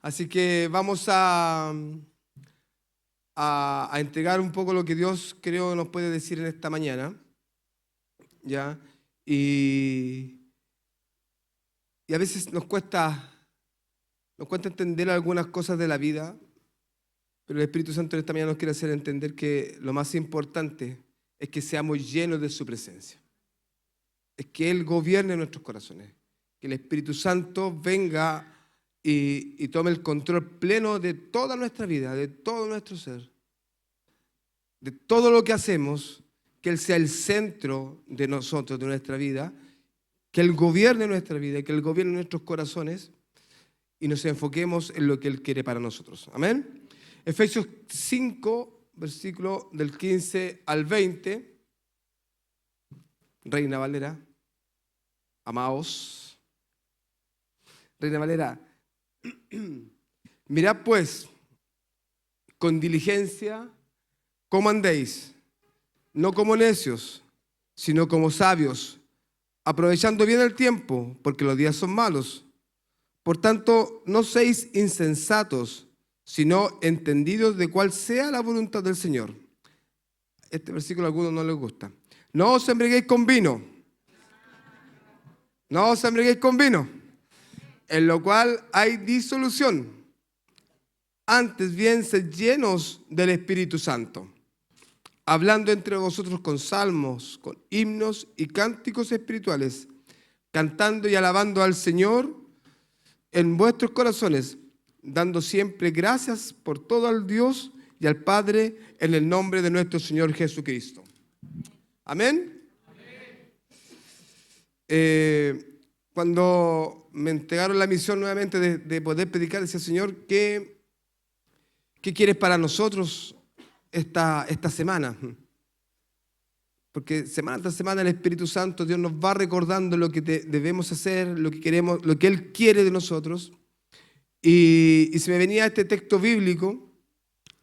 Así que vamos a entregar un poco lo que Dios creo nos puede decir en esta mañana, ¿ya? Y a veces nos cuesta entender algunas cosas de la vida, pero el Espíritu Santo en esta mañana nos quiere hacer entender que lo más importante es que seamos llenos de su presencia. Es que Él gobierne nuestros corazones, que el Espíritu Santo venga y tome el control pleno de toda nuestra vida, de todo nuestro ser, de todo lo que hacemos, que Él sea el centro de nosotros, de nuestra vida, que Él gobierne nuestra vida, que Él gobierne nuestros corazones y nos enfoquemos en lo que Él quiere para nosotros. Amén. Efesios 5, versículo del 15 al 20. Reina Valera, amaos. Reina Valera, mirad pues con diligencia cómo andéis, no como necios, sino como sabios, aprovechando bien el tiempo, porque los días son malos. Por tanto, no seáis insensatos, sino entendidos de cuál sea la voluntad del Señor. Este versículo a algunos no les gusta. No os embriaguéis con vino. No os embriaguéis con vino, en lo cual hay disolución. Antes bien, sed llenos del Espíritu Santo, hablando entre vosotros con salmos, con himnos y cánticos espirituales, cantando y alabando al Señor en vuestros corazones, dando siempre gracias por todo al Dios y al Padre en el nombre de nuestro Señor Jesucristo. Amén. Cuando me entregaron la misión nuevamente de poder predicar, decía: Señor, ¿qué quieres para nosotros esta semana? Porque semana tras semana el Espíritu Santo, Dios nos va recordando lo que debemos hacer, lo que queremos, lo que Él quiere de nosotros. Y se me venía este texto bíblico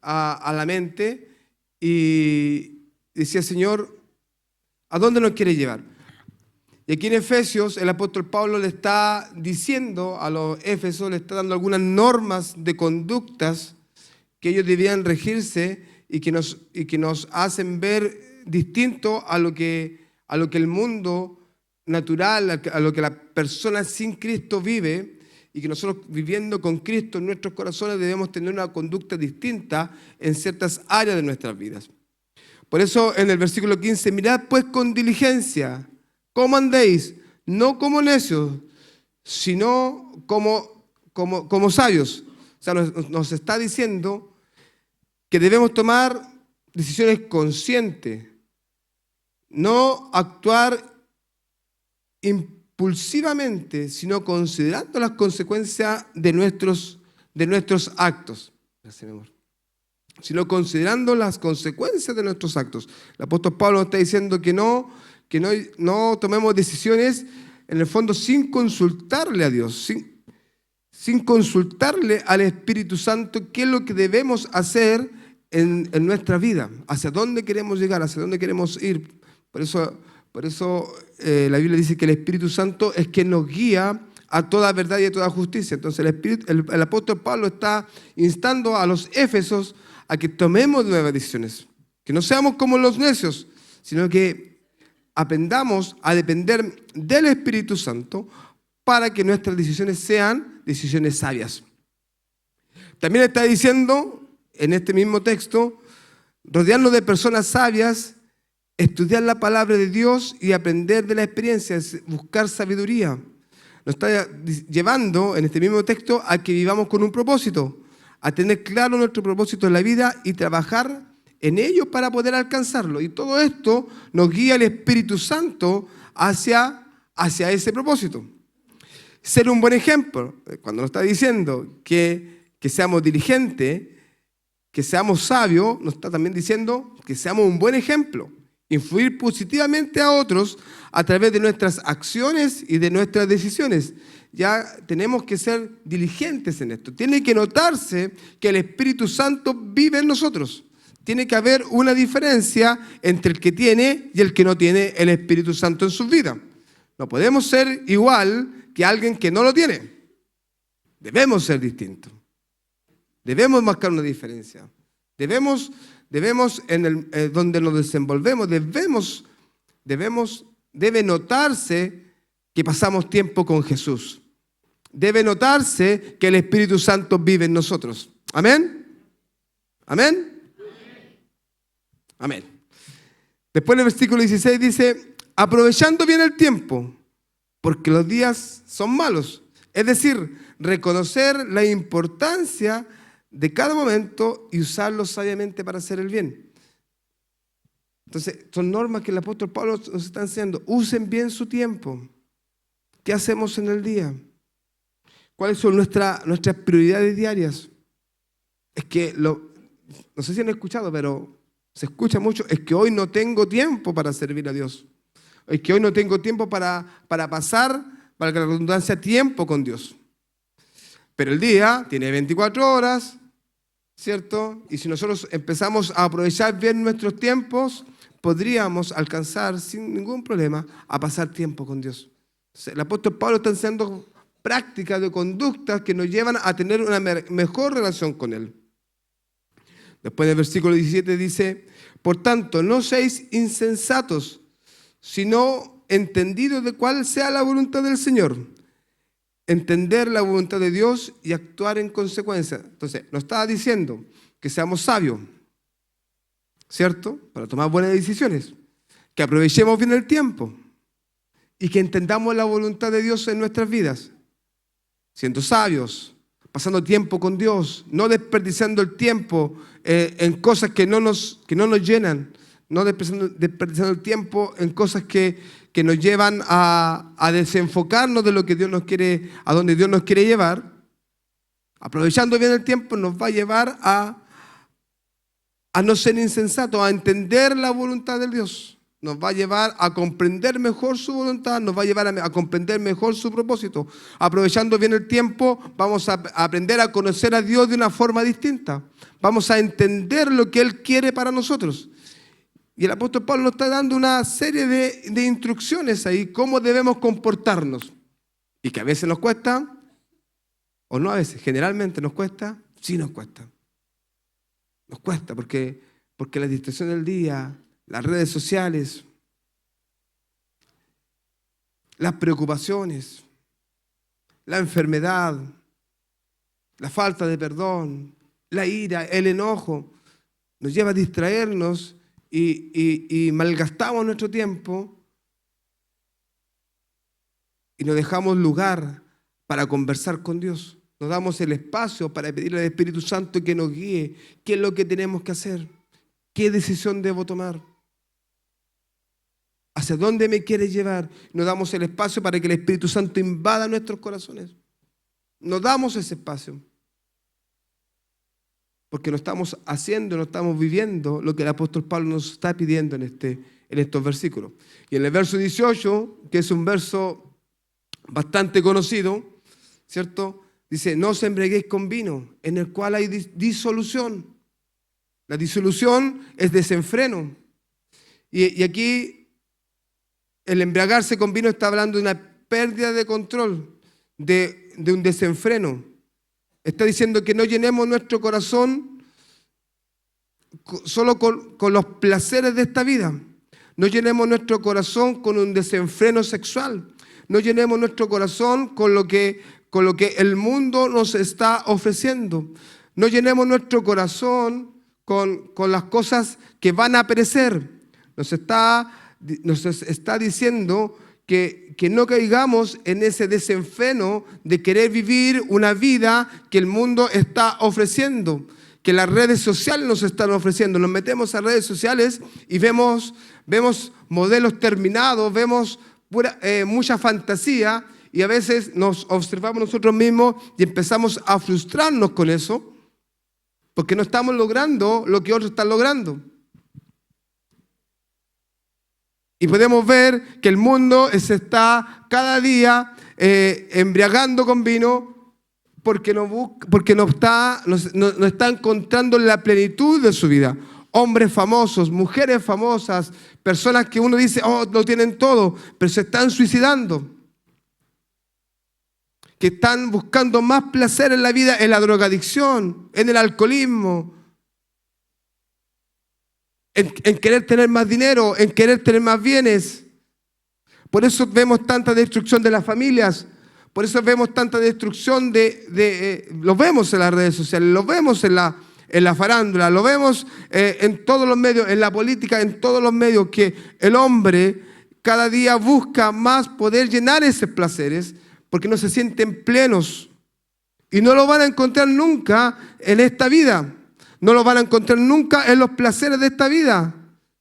a la mente y decía: Señor, ¿a dónde nos quiere llevar? Y aquí en Efesios el apóstol Pablo le está diciendo a los éfesos, le está dando algunas normas de conductas que ellos debían regirse y que nos hacen ver distinto a lo que el mundo natural, a lo que la persona sin Cristo vive, y que nosotros viviendo con Cristo en nuestros corazones debemos tener una conducta distinta en ciertas áreas de nuestras vidas. Por eso en el versículo 15, mirad pues con diligencia cómo andéis, no como necios, sino como sabios. O sea, nos está diciendo que debemos tomar decisiones conscientes, no actuar impulsivamente, sino considerando las consecuencias de nuestros actos. Gracias, mi amor. Sino considerando las consecuencias de nuestros actos. El apóstol Pablo nos está diciendo que no tomemos decisiones en el fondo sin consultarle a Dios, sin consultarle al Espíritu Santo qué es lo que debemos hacer en nuestra vida, hacia dónde queremos llegar, hacia dónde queremos ir. Por eso la Biblia dice que el Espíritu Santo es quien nos guía a toda verdad y a toda justicia. Entonces el apóstol Pablo está instando a los éfesos a que tomemos nuevas decisiones, que no seamos como los necios, sino que aprendamos a depender del Espíritu Santo para que nuestras decisiones sean decisiones sabias. También está diciendo en este mismo texto, rodearnos de personas sabias, estudiar la palabra de Dios y aprender de la experiencia, buscar sabiduría. Nos está llevando en este mismo texto a que vivamos con un propósito, a tener claro nuestro propósito en la vida y trabajar en ello para poder alcanzarlo. Y todo esto nos guía el Espíritu Santo hacia ese propósito. Ser un buen ejemplo, cuando nos está diciendo que seamos diligentes, que seamos sabios, nos está también diciendo que seamos un buen ejemplo. Influir positivamente a otros a través de nuestras acciones y de nuestras decisiones. Ya tenemos que ser diligentes en esto. Tiene que notarse que el Espíritu Santo vive en nosotros. Tiene que haber una diferencia entre el que tiene y el que no tiene el Espíritu Santo en su vida. No podemos ser igual que alguien que no lo tiene. Debemos ser distintos. Debemos marcar una diferencia. Debemos donde nos desenvolvemos, debe notarse que pasamos tiempo con Jesús. Debe notarse que el Espíritu Santo vive en nosotros. ¿Amén? ¿Amén? Amén. Después en el versículo 16 dice, aprovechando bien el tiempo, porque los días son malos. Es decir, reconocer la importancia de cada momento y usarlo sabiamente para hacer el bien. Entonces, son normas que el apóstol Pablo nos está enseñando. Usen bien su tiempo. ¿Qué hacemos en el día? ¿Cuáles son nuestras prioridades diarias? Es que, no sé si han escuchado, pero se escucha mucho, es que hoy no tengo tiempo para servir a Dios. Es que hoy no tengo tiempo para pasar, para que la redundancia, tiempo con Dios. Pero el día tiene 24 horas, ¿cierto? Y si nosotros empezamos a aprovechar bien nuestros tiempos, podríamos alcanzar sin ningún problema a pasar tiempo con Dios. El apóstol Pablo está enseñando prácticas de conductas que nos llevan a tener una mejor relación con Él. Después del versículo 17 dice, por tanto, no seáis insensatos, sino entendidos de cuál sea la voluntad del Señor. Entender la voluntad de Dios y actuar en consecuencia. Entonces, nos estaba diciendo que seamos sabios, ¿cierto? Para tomar buenas decisiones, que aprovechemos bien el tiempo y que entendamos la voluntad de Dios en nuestras vidas, siendo sabios, pasando tiempo con Dios, no desperdiciando el tiempo en cosas que no nos llenan, no desperdiciando el tiempo en cosas que nos llevan a desenfocarnos de lo que Dios nos quiere, a donde Dios nos quiere llevar. Aprovechando bien el tiempo nos va a llevar a no ser insensatos, a entender la voluntad de Dios. Nos va a llevar a comprender mejor su voluntad, nos va a llevar a comprender mejor su propósito. Aprovechando bien el tiempo, vamos a aprender a conocer a Dios de una forma distinta. Vamos a entender lo que Él quiere para nosotros. Y el apóstol Pablo nos está dando una serie de instrucciones ahí, cómo debemos comportarnos. Y que a veces nos cuesta, o no a veces, generalmente nos cuesta, sí nos cuesta. Nos cuesta porque la distracción del día, las redes sociales, las preocupaciones, la enfermedad, la falta de perdón, la ira, el enojo, nos lleva a distraernos y malgastamos nuestro tiempo y nos dejamos lugar para conversar con Dios. Nos damos el espacio para pedirle al Espíritu Santo que nos guíe. ¿Qué es lo que tenemos que hacer? ¿Qué decisión debo tomar? ¿Hacia dónde me quiere llevar? Nos damos el espacio para que el Espíritu Santo invada nuestros corazones. Nos damos ese espacio. Porque no estamos haciendo, no estamos viviendo lo que el apóstol Pablo nos está pidiendo en estos versículos. Y en el verso 18, que es un verso bastante conocido, ¿cierto? Dice, no os embriaguéis con vino, en el cual hay disolución. La disolución es desenfreno. Y aquí el embriagarse con vino está hablando de una pérdida de control, de un desenfreno. Está diciendo que no llenemos nuestro corazón solo con los placeres de esta vida. No llenemos nuestro corazón con un desenfreno sexual. No llenemos nuestro corazón con lo que el mundo nos está ofreciendo. No llenemos nuestro corazón con las cosas que van a perecer. Nos está diciendo que no caigamos en ese desenfreno de querer vivir una vida que el mundo está ofreciendo, que las redes sociales nos están ofreciendo. Nos metemos a redes sociales y vemos modelos terminados, vemos mucha fantasía y a veces nos observamos nosotros mismos y empezamos a frustrarnos con eso porque no estamos logrando lo que otros están logrando. Y podemos ver que el mundo se está cada día embriagando con vino porque no está encontrando la plenitud de su vida. Hombres famosos, mujeres famosas, personas que uno dice, oh, lo tienen todo, pero se están suicidando. que están buscando más placer en la vida, en la drogadicción, en el alcoholismo, en querer tener más dinero, en querer tener más bienes. Por eso vemos tanta destrucción de las familias, por eso vemos tanta destrucción lo vemos en las redes sociales, lo vemos en la farándula, lo vemos en todos los medios, en la política, en todos los medios, que el hombre cada día busca más poder llenar esos placeres porque no se sienten plenos. Y no lo van a encontrar nunca en esta vida. No lo van a encontrar nunca en los placeres de esta vida.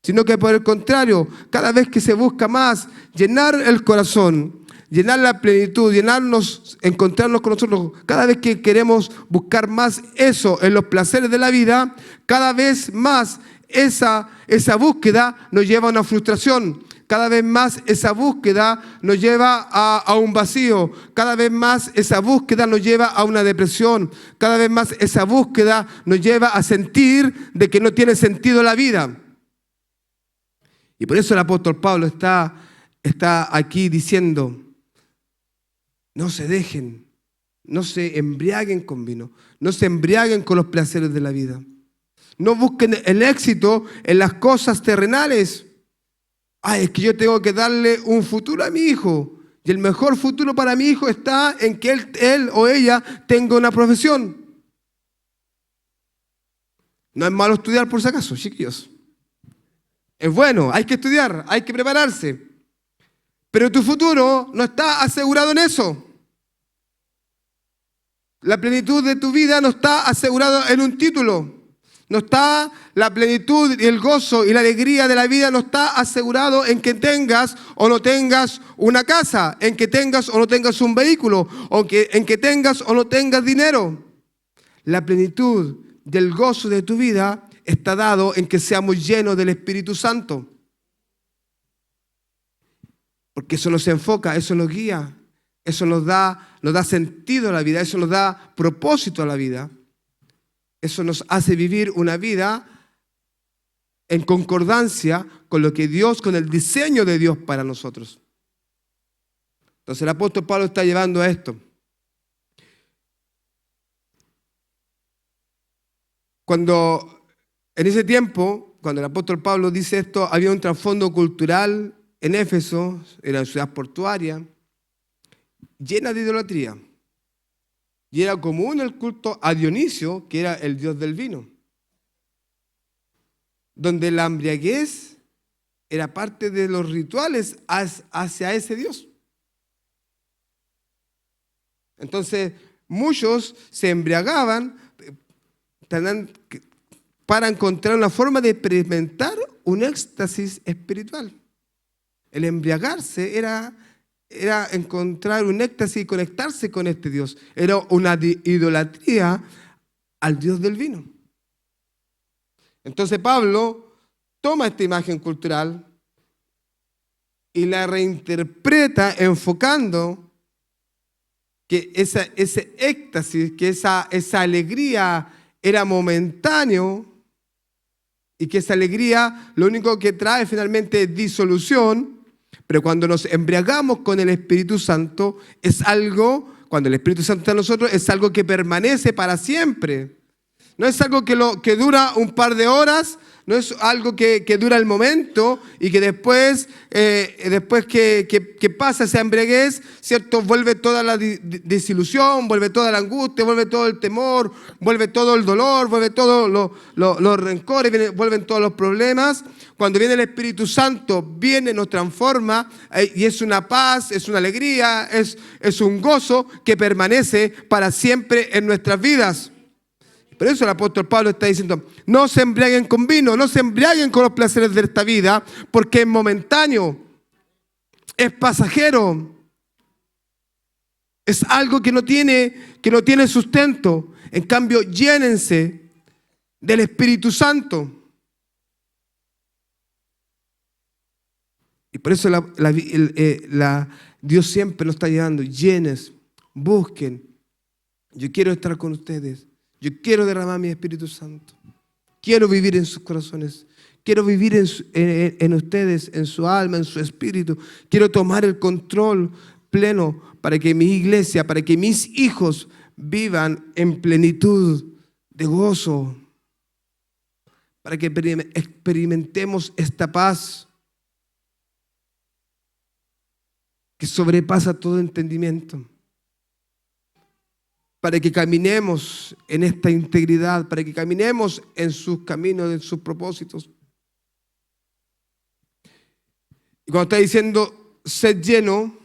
Sino que por el contrario, cada vez que se busca más llenar el corazón, llenar la plenitud, llenarnos, encontrarnos con nosotros, cada vez que queremos buscar más eso en los placeres de la vida, cada vez más esa búsqueda nos lleva a una frustración. Cada vez más esa búsqueda nos lleva a un vacío. Cada vez más esa búsqueda nos lleva a una depresión. Cada vez más esa búsqueda nos lleva a sentir de que no tiene sentido la vida. Y por eso el apóstol Pablo está aquí diciendo, no se dejen, no se embriaguen con vino, no se embriaguen con los placeres de la vida. No busquen el éxito en las cosas terrenales. Es que yo tengo que darle un futuro a mi hijo. Y el mejor futuro para mi hijo está en que él o ella tenga una profesión. No es malo estudiar por si acaso, chiquillos. Es bueno, hay que estudiar, hay que prepararse. Pero tu futuro no está asegurado en eso. La plenitud de tu vida no está asegurado en un título. No está la plenitud y el gozo y la alegría de la vida, no está asegurado en que tengas o no tengas una casa, en que tengas o no tengas un vehículo, en que tengas o no tengas dinero. La plenitud del gozo de tu vida está dado en que seamos llenos del Espíritu Santo. Porque eso nos enfoca, eso nos guía, eso nos da sentido a la vida, eso nos da propósito a la vida. Eso nos hace vivir una vida en concordancia con lo que Dios, con el diseño de Dios para nosotros. Entonces el apóstol Pablo está llevando a esto. En ese tiempo, cuando el apóstol Pablo dice esto, había un trasfondo cultural en Éfeso, era una ciudad portuaria, llena de idolatría. Y era común el culto a Dionisio, que era el dios del vino, donde la embriaguez era parte de los rituales hacia ese dios. Entonces, muchos se embriagaban para encontrar una forma de experimentar un éxtasis espiritual. El embriagarse era encontrar un éxtasis y conectarse con este Dios. Era una idolatría al Dios del vino. Entonces Pablo toma esta imagen cultural y la reinterpreta enfocando que ese éxtasis, que esa alegría era momentáneo y que esa alegría lo único que trae finalmente es disolución. Pero cuando nos embriagamos con el Espíritu Santo, cuando el Espíritu Santo está en nosotros, es algo que permanece para siempre. No es algo que dura un par de horas, no es algo que dura el momento y que después que pasa esa embriaguez, ¿cierto? Vuelve toda la desilusión, vuelve toda la angustia, vuelve todo el temor, vuelve todo el dolor, vuelve todos los rencores, vuelven todos los problemas. Cuando viene el Espíritu Santo, viene, nos transforma y es una paz, es una alegría, es un gozo que permanece para siempre en nuestras vidas. Por eso el apóstol Pablo está diciendo, no se embriaguen con vino, no se embriaguen con los placeres de esta vida, porque es momentáneo, es pasajero, es algo que no tiene sustento. En cambio, llénense del Espíritu Santo. Y por eso Dios siempre nos está llevando, llenes, busquen. Yo quiero estar con ustedes. Yo quiero derramar mi Espíritu Santo. Quiero vivir en sus corazones. Quiero vivir en ustedes, en su alma, en su espíritu. Quiero tomar el control. pleno, para que mi iglesia, para que mis hijos vivan en plenitud de gozo, para que experimentemos esta paz que sobrepasa todo entendimiento, para que caminemos en esta integridad, para que caminemos en sus caminos, en sus propósitos. Y cuando está diciendo sed lleno,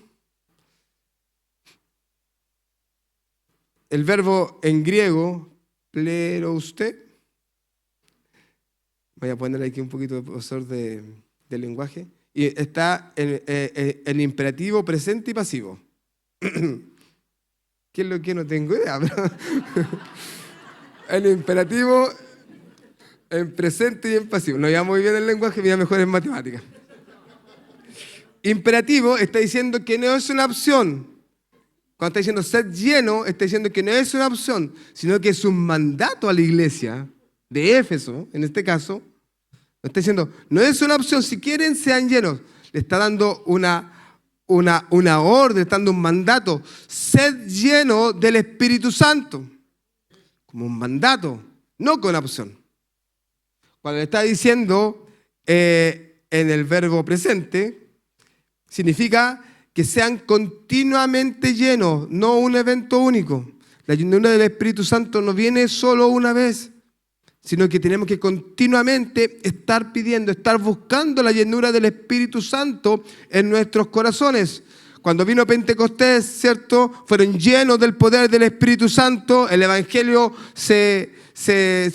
el verbo en griego, plerouste, voy a poner aquí un poquito de profesor de lenguaje, y está en imperativo, presente y pasivo. ¿Qué es lo que no tengo idea? En imperativo, en presente y en pasivo. No iba muy bien el lenguaje, me iba mejor en matemáticas. Imperativo está diciendo que no es una opción. Cuando está diciendo sed lleno, está diciendo que no es una opción, sino que es un mandato a la iglesia de Éfeso, en este caso. Está diciendo, no es una opción, si quieren sean llenos. Le está dando una orden, está dando un mandato. Sed lleno del Espíritu Santo. Como un mandato, no con opción. Cuando le está diciendo en el verbo presente, significa que sean continuamente llenos, no un evento único. La llenura del Espíritu Santo no viene solo una vez, sino que tenemos que continuamente estar pidiendo, estar buscando la llenura del Espíritu Santo en nuestros corazones. Cuando vino Pentecostés, ¿cierto? Fueron llenos del poder del Espíritu Santo, el Evangelio se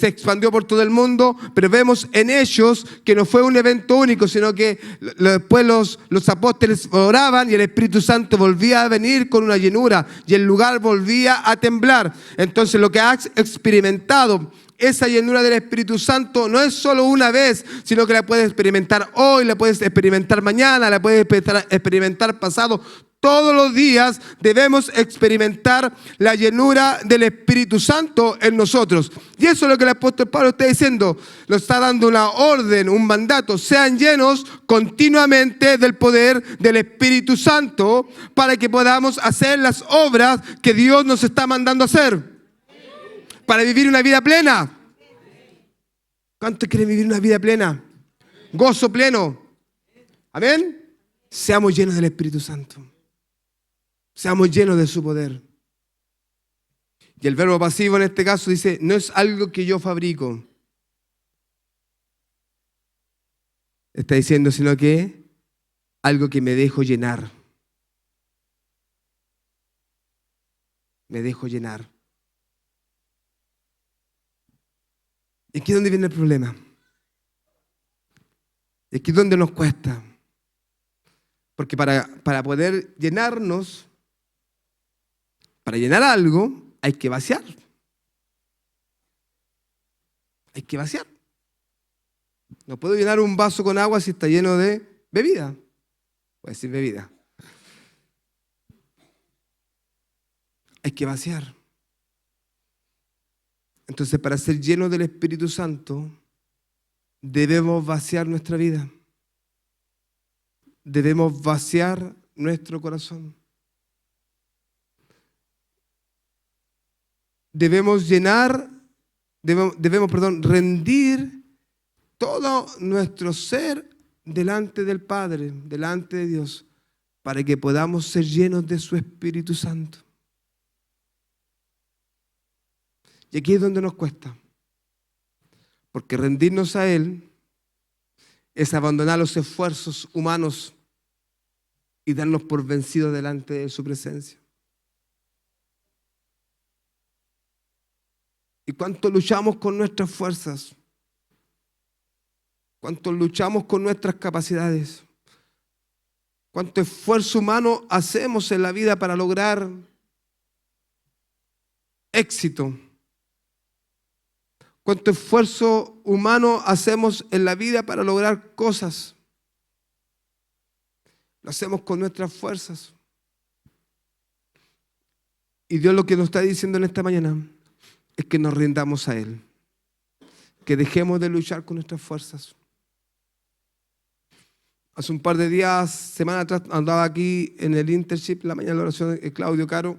expandió por todo el mundo, pero vemos en Hechos que no fue un evento único, sino que después los apóstoles oraban y el Espíritu Santo volvía a venir con una llenura y el lugar volvía a temblar. Entonces lo que has experimentado, esa llenura del Espíritu Santo, no es solo una vez, sino que la puedes experimentar hoy, la puedes experimentar mañana, la puedes experimentar pasado. Todos los días debemos experimentar la llenura del Espíritu Santo en nosotros. Y eso es lo que el apóstol Pablo está diciendo. Nos está dando una orden, un mandato. Sean llenos continuamente del poder del Espíritu Santo para que podamos hacer las obras que Dios nos está mandando a hacer. Para vivir una vida plena. ¿Cuántos quieren vivir una vida plena? Gozo pleno. Amén. Seamos llenos del Espíritu Santo. Seamos llenos de su poder. Y el verbo pasivo en este caso dice, no es algo que yo fabrico. Está diciendo, sino que algo que me dejo llenar. Me dejo llenar. Y aquí es donde viene el problema. Y aquí es donde nos cuesta. Porque para poder llenarnos, para llenar algo, hay que vaciar. Hay que vaciar. No puedo llenar un vaso con agua si está lleno de bebida. Voy a decir bebida. Hay que vaciar. Entonces, para ser llenos del Espíritu Santo, debemos vaciar nuestra vida. Debemos vaciar nuestro corazón. Debemos rendir todo nuestro ser delante del Padre, delante de Dios, para que podamos ser llenos de su Espíritu Santo. Y aquí es donde nos cuesta, porque rendirnos a Él es abandonar los esfuerzos humanos y darnos por vencidos delante de su presencia. ¿Y cuánto luchamos con nuestras fuerzas? ¿Cuánto luchamos con nuestras capacidades? ¿Cuánto esfuerzo humano hacemos en la vida para lograr éxito? ¿Cuánto esfuerzo humano hacemos en la vida para lograr cosas? Lo hacemos con nuestras fuerzas. Y Dios lo que nos está diciendo en esta mañana es que nos rindamos a Él. Que dejemos de luchar con nuestras fuerzas. Hace un par de días, semanas atrás, andaba aquí en el internship, la mañana de la oración, Claudio Caro,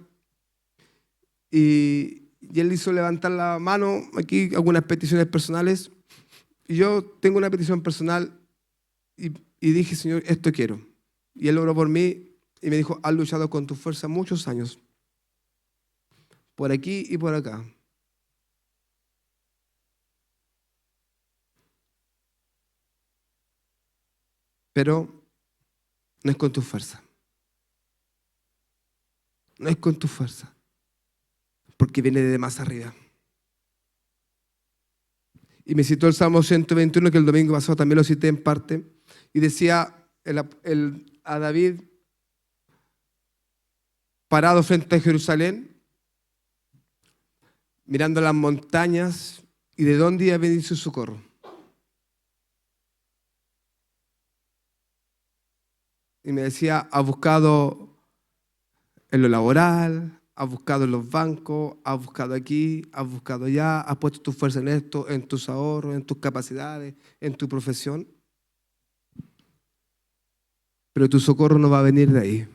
y él hizo levantar la mano aquí, algunas peticiones personales, y yo tengo una petición personal y dije, Señor, esto quiero. Y él oró por mí y me dijo, has luchado con tu fuerza muchos años, por aquí y por acá. Pero no es con tu fuerza. No es con tu fuerza. Porque viene de más arriba. Y me citó el Salmo 121, que el domingo pasado también lo cité en parte. Y decía a David, parado frente a Jerusalén, mirando las montañas, y de dónde iba a venir su socorro. Y me decía, ha buscado en lo laboral, ha buscado en los bancos, ha buscado aquí, ha buscado allá, ha puesto tu fuerza en esto, en tus ahorros, en tus capacidades, en tu profesión. Pero tu socorro no va a venir de ahí.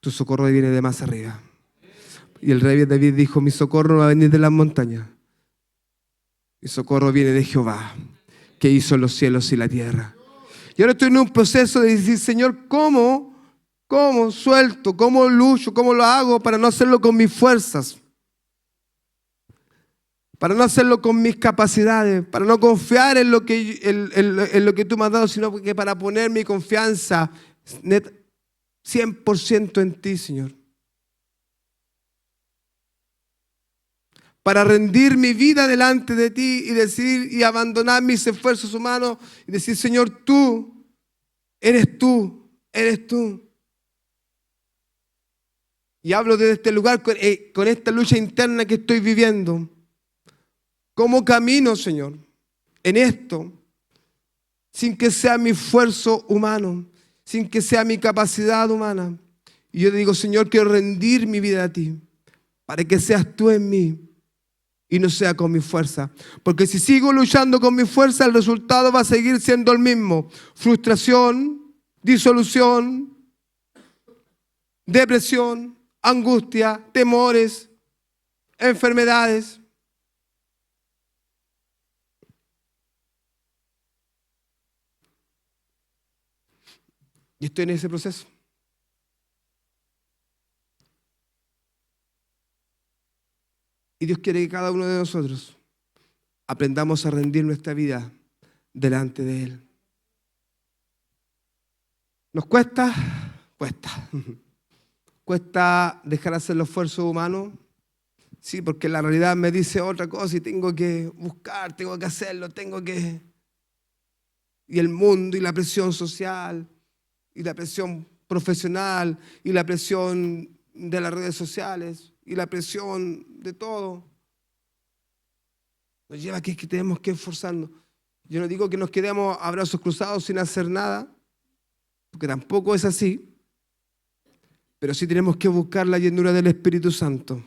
Tu socorro viene de más arriba. Y el rey David dijo, mi socorro no va a venir de las montañas. Mi socorro viene de Jehová, que hizo los cielos y la tierra. Y ahora estoy en un proceso de decir, Señor, ¿cómo suelto? ¿Cómo lucho? ¿Cómo lo hago para no hacerlo con mis fuerzas? Para no hacerlo con mis capacidades, para no confiar en lo que tú me has dado, sino que para poner mi confianza 100% en ti, Señor. Para rendir mi vida delante de ti y decir y abandonar mis esfuerzos humanos y decir, Señor, tú, eres tú, eres tú. Y hablo desde este lugar con esta lucha interna que estoy viviendo. ¿Cómo camino, Señor, en esto sin que sea mi esfuerzo humano, sin que sea mi capacidad humana? Y yo digo, Señor, quiero rendir mi vida a ti para que seas tú en mí. Y no sea con mi fuerza. Porque si sigo luchando con mi fuerza, el resultado va a seguir siendo el mismo. Frustración, disolución, depresión, angustia, temores, enfermedades. Y estoy en ese proceso. Y Dios quiere que cada uno de nosotros aprendamos a rendir nuestra vida delante de Él. ¿Nos cuesta? Cuesta. ¿Cuesta dejar hacer los esfuerzos humanos? Sí, porque la realidad me dice otra cosa y tengo que buscar, tengo que hacerlo, Y el mundo y la presión social y la presión profesional y la presión de las redes sociales y la presión de todo nos lleva a que tenemos que esforzarnos. Yo no digo que nos quedemos a brazos cruzados sin hacer nada, porque tampoco es así, pero sí tenemos que buscar la llenura del Espíritu Santo.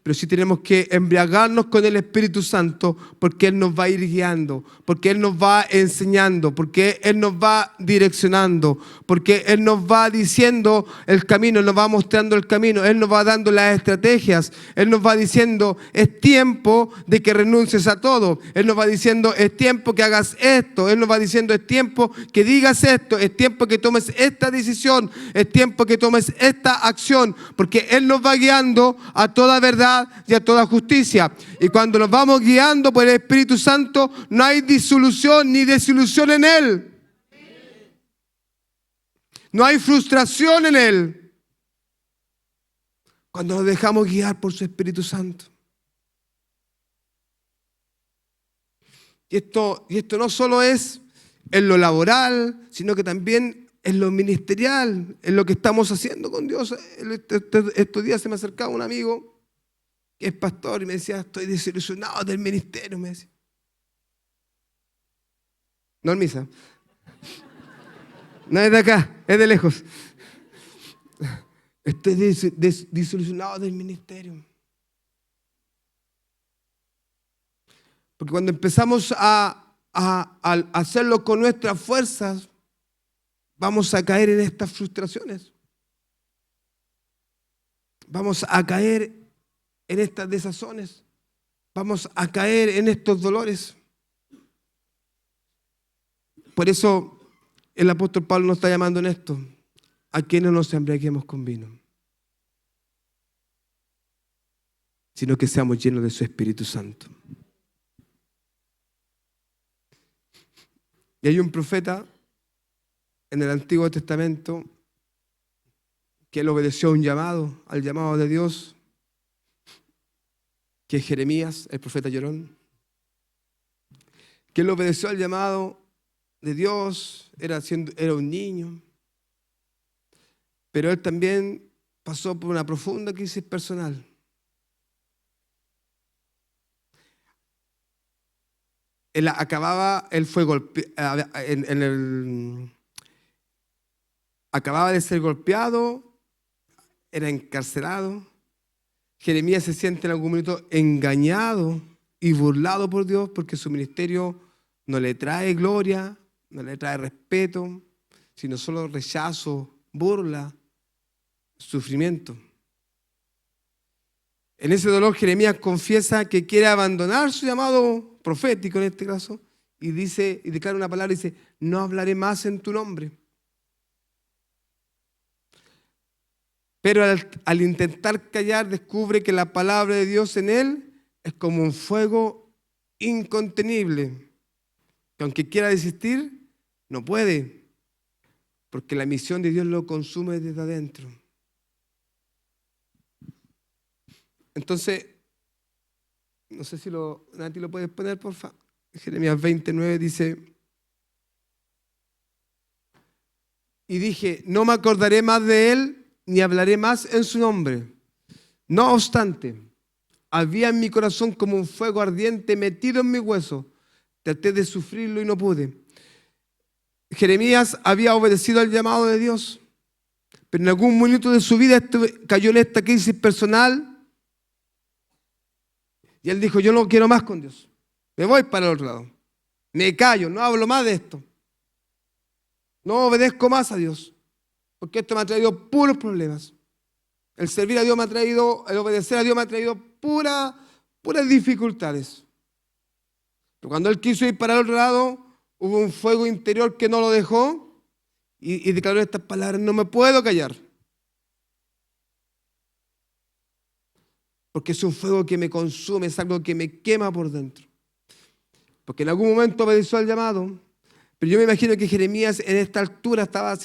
Pero sí tenemos que embriagarnos con el Espíritu Santo, porque Él nos va a ir guiando, porque Él nos va enseñando, porque Él nos va direccionando, porque Él nos va diciendo el camino, Él nos va mostrando el camino, Él nos va dando las estrategias, Él nos va diciendo, es tiempo de que renuncies a todo, Él nos va diciendo, es tiempo que hagas esto, Él nos va diciendo, es tiempo que digas esto, es tiempo que tomes esta decisión, es tiempo que tomes esta acción, porque Él nos va guiando a toda verdad y a toda justicia. Y cuando nos vamos guiando por el Espíritu Santo, no hay disolución ni desilusión en Él. No hay frustración en Él. Cuando nos dejamos guiar por su Espíritu Santo. Y esto no solo es en lo laboral, sino que también en lo ministerial, en lo que estamos haciendo con Dios. Estos días se me acercaba un amigo que es pastor y me decía, estoy desilusionado del ministerio, me decía. No en misa. No es de acá, es de lejos. Estoy desilusionado del ministerio. Porque cuando empezamos a al hacerlo con nuestras fuerzas, vamos a caer en estas frustraciones. Vamos a caer en estas desazones. Vamos a caer en estos dolores. Por eso el apóstol Pablo nos está llamando en esto, a que no nos embriaguemos con vino, sino que seamos llenos de su Espíritu Santo. Y hay un profeta en el Antiguo Testamento que él obedeció al llamado de Dios, que es Jeremías, el profeta llorón, que él obedeció al llamado de Dios, era un niño, pero él también pasó por una profunda crisis personal. Acababa de ser golpeado, era encarcelado. Jeremías se siente en algún momento engañado y burlado por Dios porque su ministerio no le trae gloria, no le trae respeto, sino solo rechazo, burla, sufrimiento. En ese dolor Jeremías confiesa que quiere abandonar su llamado profético en este caso y declara una palabra y dice: no hablaré más en tu nombre. Pero al intentar callar descubre que la palabra de Dios en él es como un fuego incontenible, que aunque quiera desistir, no puede, porque la misión de Dios lo consume desde adentro. Entonces, no sé si Nati lo puedes poner, por favor. Jeremías 29 dice: y dije, no me acordaré más de él, ni hablaré más en su nombre. No obstante, había en mi corazón como un fuego ardiente metido en mi hueso. Traté de sufrirlo y no pude. Jeremías había obedecido al llamado de Dios, pero en algún momento de su vida cayó en esta crisis personal y él dijo: yo no quiero más con Dios, me voy para el otro lado, me callo, no hablo más de esto, no obedezco más a Dios, porque esto me ha traído puros problemas. El servir a Dios me ha traído, el obedecer a Dios me ha traído puras dificultades. Pero cuando él quiso ir para el otro lado, hubo un fuego interior que no lo dejó y declaró estas palabras: no me puedo callar. Porque es un fuego que me consume, es algo que me quema por dentro. Porque en algún momento obedeció al llamado, pero yo me imagino que Jeremías en esta altura estaba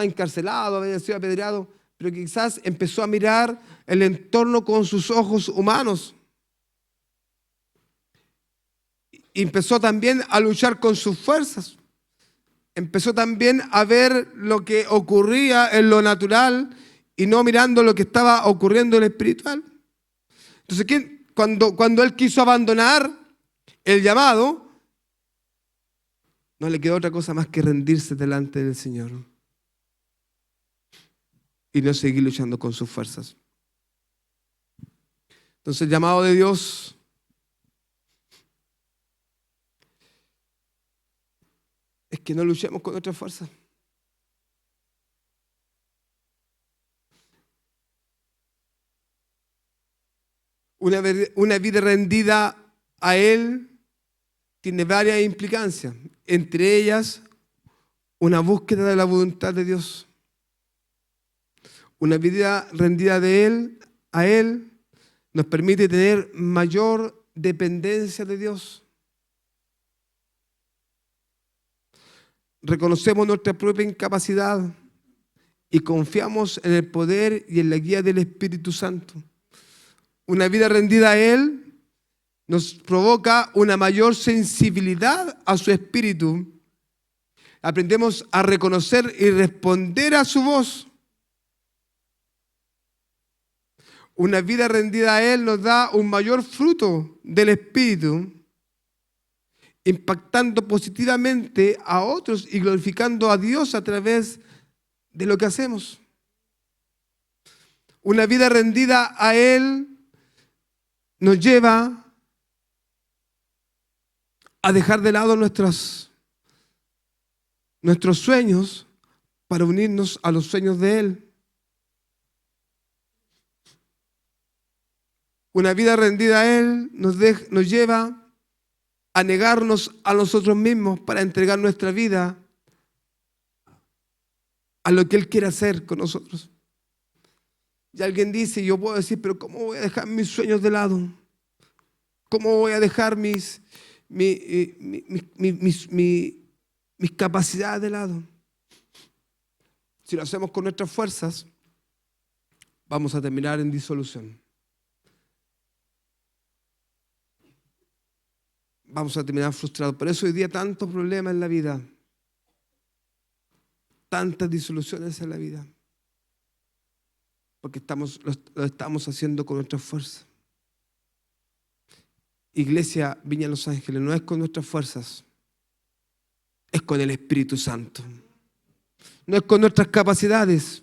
encarcelado, había sido apedreado, pero quizás empezó a mirar el entorno con sus ojos humanos. Y empezó también a luchar con sus fuerzas. Empezó también a ver lo que ocurría en lo natural y no mirando lo que estaba ocurriendo en lo espiritual. Entonces, cuando él quiso abandonar el llamado, no le quedó otra cosa más que rendirse delante del Señor y no seguir luchando con sus fuerzas. Entonces, el llamado de Dios es que no luchemos con nuestras fuerzas. Una vida rendida a Él tiene varias implicancias, entre ellas una búsqueda de la voluntad de Dios. Una vida rendida a Él nos permite tener mayor dependencia de Dios. Reconocemos nuestra propia incapacidad y confiamos en el poder y en la guía del Espíritu Santo. Una vida rendida a Él nos provoca una mayor sensibilidad a su Espíritu. Aprendemos a reconocer y responder a su voz. Una vida rendida a Él nos da un mayor fruto del Espíritu, impactando positivamente a otros y glorificando a Dios a través de lo que hacemos. Una vida rendida a Él nos lleva a dejar de lado nuestros sueños para unirnos a los sueños de Él. Una vida rendida a Él nos lleva a negarnos a nosotros mismos para entregar nuestra vida a lo que Él quiere hacer con nosotros. Y alguien dice, yo puedo decir, pero ¿cómo voy a dejar mis sueños de lado? ¿Cómo voy a dejar mis capacidades de lado? Si lo hacemos con nuestras fuerzas, vamos a terminar en disolución. Vamos a terminar frustrados. Por eso hoy día tantos problemas en la vida, tantas disoluciones en la vida, porque lo estamos haciendo con nuestras fuerzas. Iglesia Viña Los Ángeles no es con nuestras fuerzas, es con el Espíritu Santo. No es con nuestras capacidades,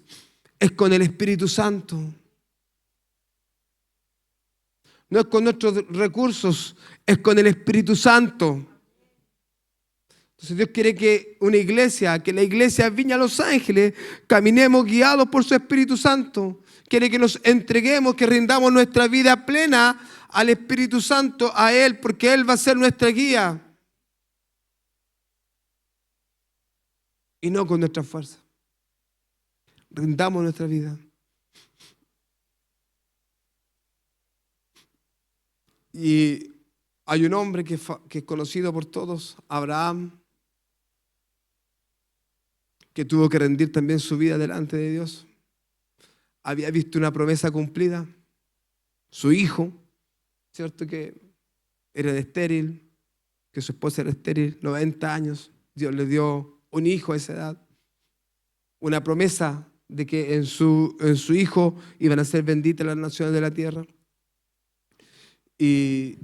es con el Espíritu Santo. No es con nuestros recursos, es con el Espíritu Santo. Entonces Dios quiere que la iglesia Viña Los Ángeles, caminemos guiados por su Espíritu Santo. Quiere que nos entreguemos, que rindamos nuestra vida plena al Espíritu Santo, a Él, porque Él va a ser nuestra guía. Y no con nuestra fuerza. Rindamos nuestra vida. Y hay un hombre que es conocido por todos, Abraham, que tuvo que rendir también su vida delante de Dios. Había visto una promesa cumplida. Su hijo, ¿cierto? Que era estéril, que su esposa era estéril, 90 años. Dios le dio un hijo a esa edad. Una promesa de que en su hijo iban a ser benditas las naciones de la tierra. Y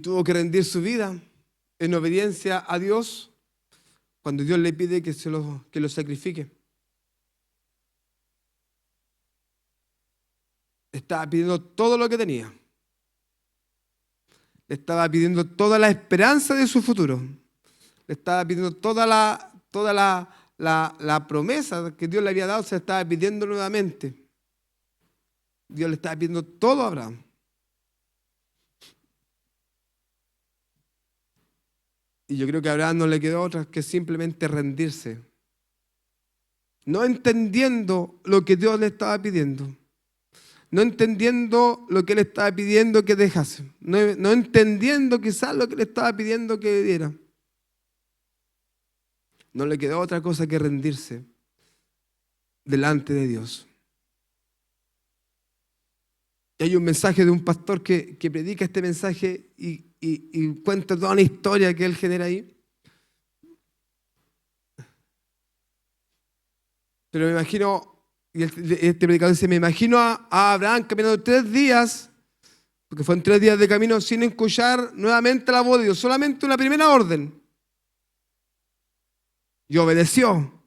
tuvo que rendir su vida en obediencia a Dios cuando Dios le pide que lo sacrifique. Le estaba pidiendo todo lo que tenía. Le estaba pidiendo toda la esperanza de su futuro. Le estaba pidiendo toda la promesa que Dios le había dado, se la estaba pidiendo nuevamente. Dios le estaba pidiendo todo a Abraham. Y yo creo que a Abraham no le quedó otra que simplemente rendirse. No entendiendo lo que Dios le estaba pidiendo. No entendiendo lo que Él estaba pidiendo que dejase. No entendiendo quizás lo que le estaba pidiendo que diera. No le quedó otra cosa que rendirse delante de Dios. Y hay un mensaje de un pastor que predica este mensaje y cuenta toda una historia que él genera ahí. Pero me imagino, y este predicador dice, me imagino a Abraham caminando 3 días, porque fueron 3 días de camino sin escuchar nuevamente la voz de Dios, solamente una primera orden. Y obedeció.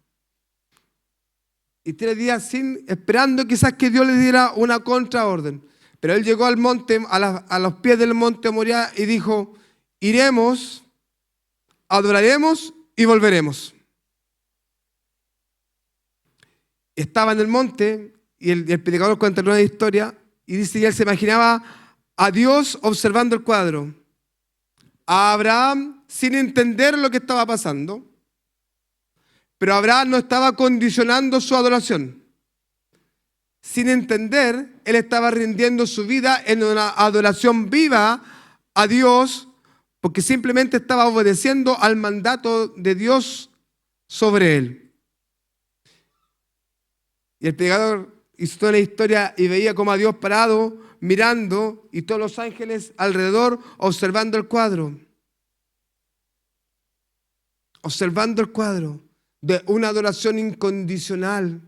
Y 3 días esperando quizás que Dios le diera una contraorden. Pero él llegó al monte, a los pies del monte Moriah y dijo, iremos, adoraremos y volveremos. Estaba en el monte y el predicador cuenta una historia y dice que él se imaginaba a Dios observando el cuadro. A Abraham sin entender lo que estaba pasando. Pero Abraham no estaba condicionando su adoración. Sin entender, él estaba rindiendo su vida en una adoración viva a Dios, porque simplemente estaba obedeciendo al mandato de Dios sobre él. Y el predicador hizo toda la historia y veía como a Dios parado, mirando, y todos los ángeles alrededor observando el cuadro. Observando el cuadro de una adoración incondicional,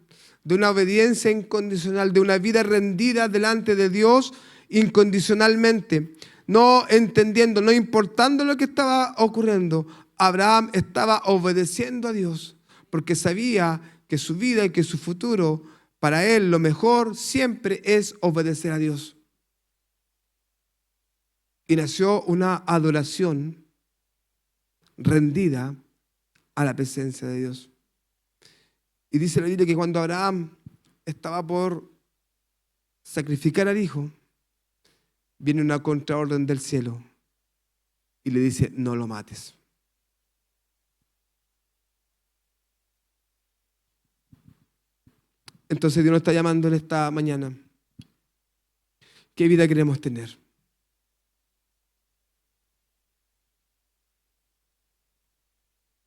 de una obediencia incondicional, de una vida rendida delante de Dios incondicionalmente, no entendiendo, no importando lo que estaba ocurriendo. Abraham estaba obedeciendo a Dios porque sabía que su vida y que su futuro, para él lo mejor siempre es obedecer a Dios. Y nació una adoración rendida a la presencia de Dios. Y dice la Biblia que cuando Abraham estaba por sacrificar al hijo, viene una contraorden del cielo y le dice: no lo mates. Entonces Dios nos está llamando en esta mañana. ¿Qué vida queremos tener?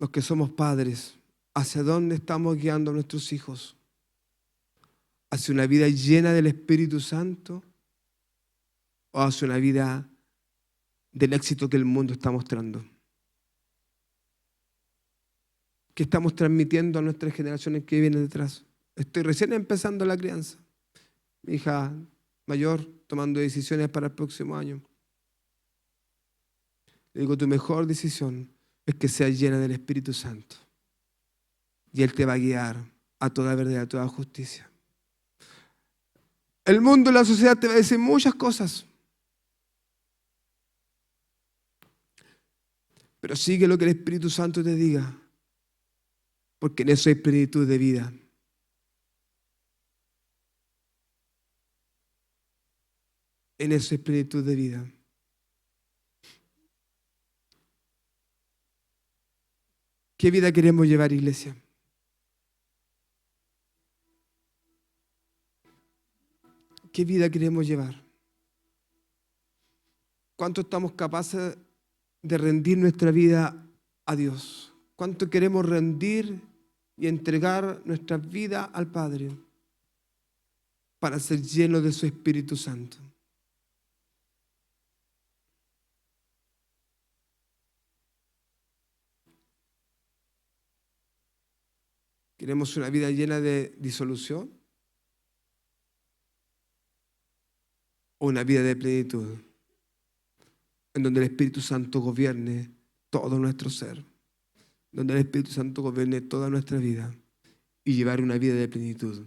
Los que somos padres, ¿hacia dónde estamos guiando a nuestros hijos? ¿Hacia una vida llena del Espíritu Santo o hacia una vida del éxito que el mundo está mostrando? ¿Qué estamos transmitiendo a nuestras generaciones que vienen detrás? Estoy recién empezando la crianza. Mi hija mayor tomando decisiones para el próximo año. Le digo, tu mejor decisión es que sea llena del Espíritu Santo. Y Él te va a guiar a toda verdad, a toda justicia. El mundo y la sociedad te va a decir muchas cosas. Pero sigue lo que el Espíritu Santo te diga. Porque en eso hay plenitud de vida. En eso hay plenitud de vida. ¿Qué vida queremos llevar, iglesia? ¿Qué vida queremos llevar? ¿Cuánto estamos capaces de rendir nuestra vida a Dios? ¿Cuánto queremos rendir y entregar nuestra vida al Padre para ser llenos de su Espíritu Santo? ¿Queremos una vida llena de disolución o una vida de plenitud, en donde el Espíritu Santo gobierne todo nuestro ser, donde el Espíritu Santo gobierne toda nuestra vida y llevar una vida de plenitud?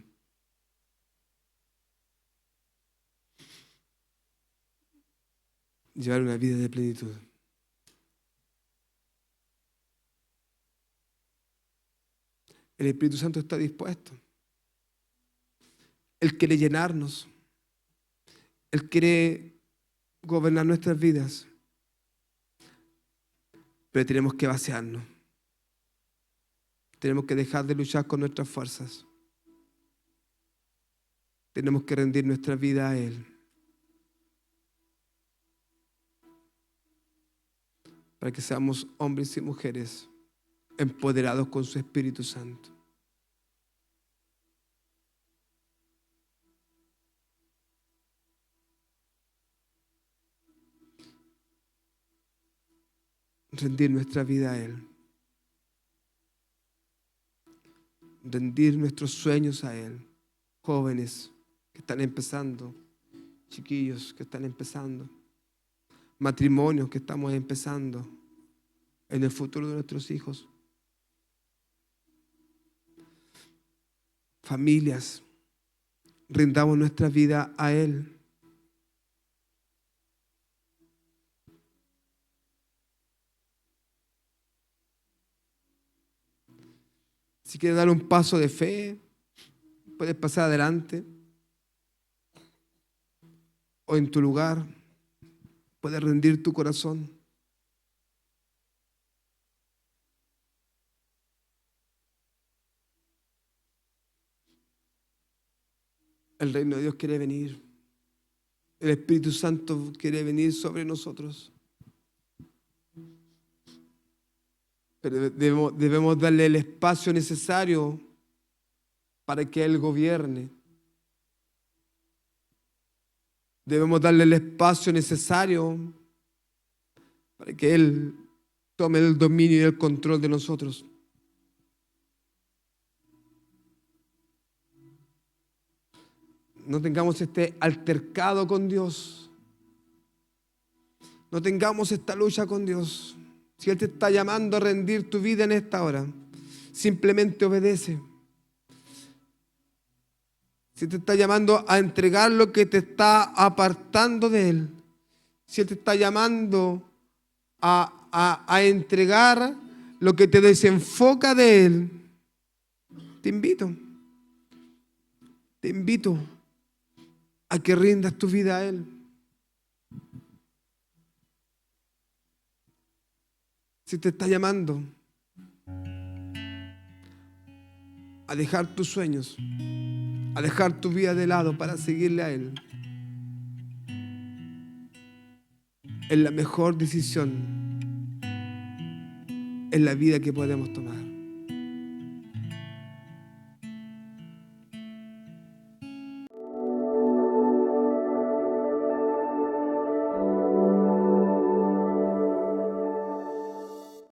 Llevar una vida de plenitud. El Espíritu Santo está dispuesto. Él quiere llenarnos. Él quiere gobernar nuestras vidas. Pero tenemos que vaciarnos. Tenemos que dejar de luchar con nuestras fuerzas. Tenemos que rendir nuestra vida a Él. Para que seamos hombres y mujeres empoderados con su Espíritu Santo. Rendir nuestra vida a Él. Rendir nuestros sueños a Él. Jóvenes que están empezando, chiquillos que están empezando, matrimonios que estamos empezando, en el futuro de nuestros hijos, familias, rindamos nuestra vida a Él. Si quieres dar un paso de fe, puedes pasar adelante. O en tu lugar, puedes rendir tu corazón. El reino de Dios quiere venir. El Espíritu Santo quiere venir sobre nosotros. Pero debemos darle el espacio necesario para que Él gobierne. Debemos darle el espacio necesario para que Él tome el dominio y el control de nosotros. No tengamos este altercado con Dios. No tengamos esta lucha con Dios. Si Él te está llamando a rendir tu vida en esta hora, simplemente obedece. Si te está llamando a entregar lo que te está apartando de Él, si Él te está llamando a entregar lo que te desenfoca de Él, te invito a que rindas tu vida a Él. Si te está llamando a dejar tus sueños, a dejar tu vida de lado para seguirle a Él, es la mejor decisión en la vida que podemos tomar.